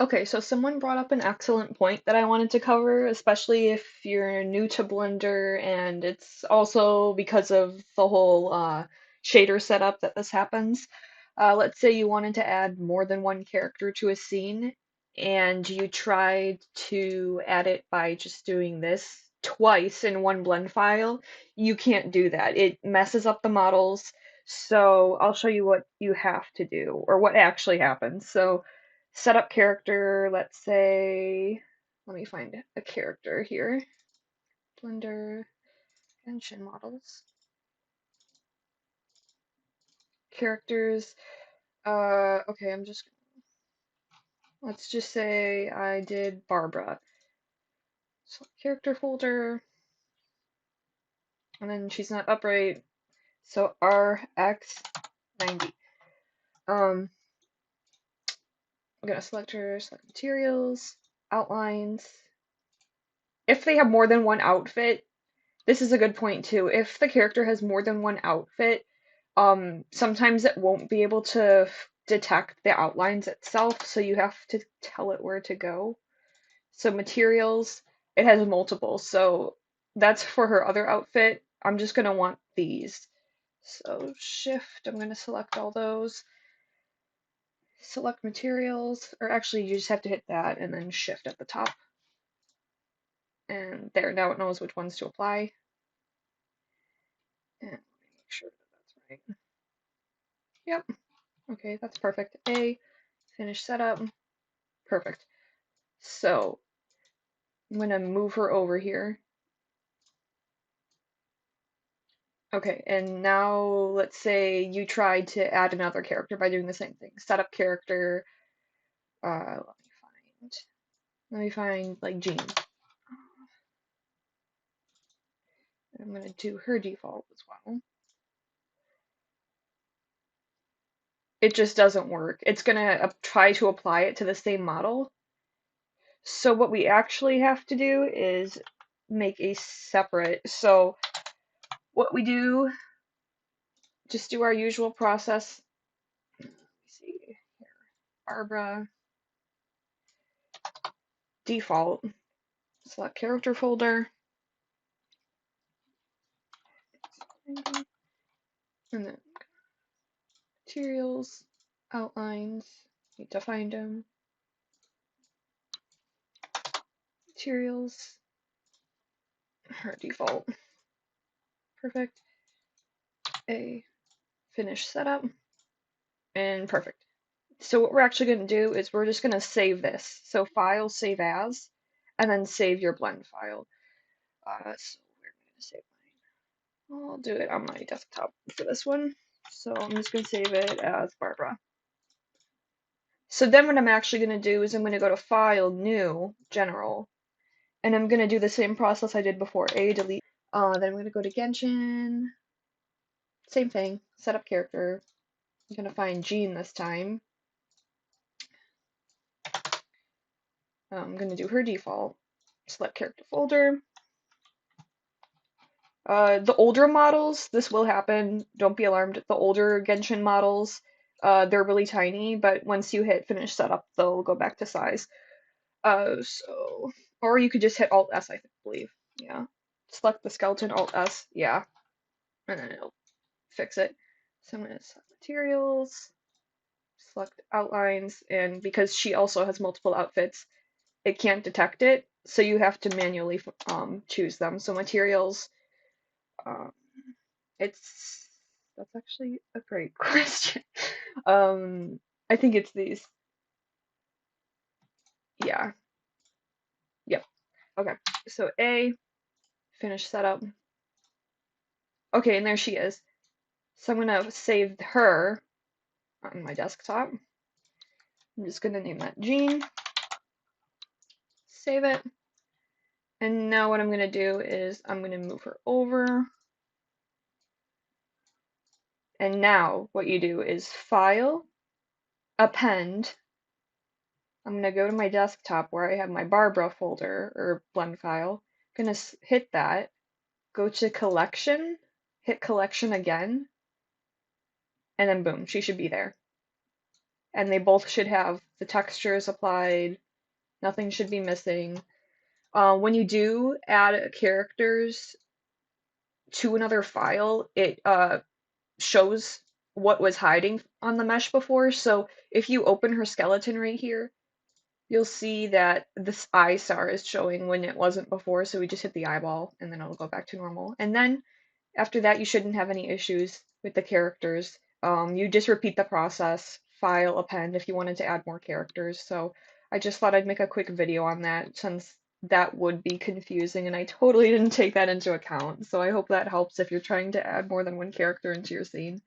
Okay, so someone brought up an excellent point that I wanted to cover, especially if you're new to Blender, and it's also because of the whole shader setup that this happens. Let's say you wanted to add more than one character to a scene, and you tried to add it by just doing this twice in one blend file. You can't do that. It messes up the models. So I'll show you what you have to do, or what actually happens. So set up character, let's say, let me find a character here. Blender, Genshin models, characters. Okay, let's just say I did Barbara. So character folder, and then she's not upright, so RX90. I'm gonna select her, select materials, outlines. If they have more than one outfit, this is a good point too. If the character has more than one outfit, sometimes it won't be able to detect the outlines itself, so you have to tell it where to go. So materials, it has multiple, so that's for her other outfit. I'm just gonna want these. So shift, I'm gonna select all those. Select materials, or actually you just have to hit that and then shift at the top. And there, now it knows which ones to apply. And let me make sure that that's right. Yep. Okay, that's perfect. Finish setup. Perfect. So I'm gonna move her over here. Okay, and now let's say you tried to add another character by doing the same thing. Setup character. Let me find like Jean. I'm gonna do her default as well. It just doesn't work. It's gonna try to apply it to the same model. So what we actually have to do is make a separate. So what we do, just do our usual process. Let me see here. Barbara, default, select character folder, and then materials, outlines, need to find them, materials, her default, perfect, finish setup, and perfect. So what we're actually going to do is we're just going to save this. So file, save as, and then save your blend file. So we're going to save mine. I'll do it on my desktop for this one. So I'm just going to save it as Barbara. So then what I'm actually going to do is I'm going to go to File, New, General, and I'm going to do the same process I did before. Delete. Then I'm going to go to Genshin. Same thing. Set up character. I'm going to find Jean this time. I'm going to do her default. Select character folder. The older models, this will happen. Don't be alarmed. The older Genshin models, they're really tiny, but once you hit finish setup, they'll go back to size. Or you could just hit Alt S, I believe. Yeah. Select the skeleton, Alt S, yeah, and then it'll fix it. So I'm gonna select materials, select outlines, and because she also has multiple outfits, it can't detect it, so you have to manually choose them. So materials, um, it's that's actually a great question. I think it's these. Yeah. Yep. Okay. So finish setup. Okay, and there she is. So I'm gonna save her on my desktop. I'm just gonna name that Jean. Save it. And now what I'm gonna do is I'm gonna move her over. And now what you do is File, Append. I'm gonna go to my desktop where I have my Barbara folder or blend file. I'm gonna hit that. Go to Collection. Hit Collection again. And then boom, she should be there. and they both should have the textures applied. Nothing should be missing. When you do add characters to another file, it shows what was hiding on the mesh before. So if you open her skeleton right here, you'll see that this eye star is showing when it wasn't before. So we just hit the eyeball and then it'll go back to normal. And then after that, you shouldn't have any issues with the characters. You just repeat the process, file, append if you wanted to add more characters. So I just thought I'd make a quick video on that since that would be confusing and I totally didn't take that into account. So I hope that helps if you're trying to add more than one character into your scene.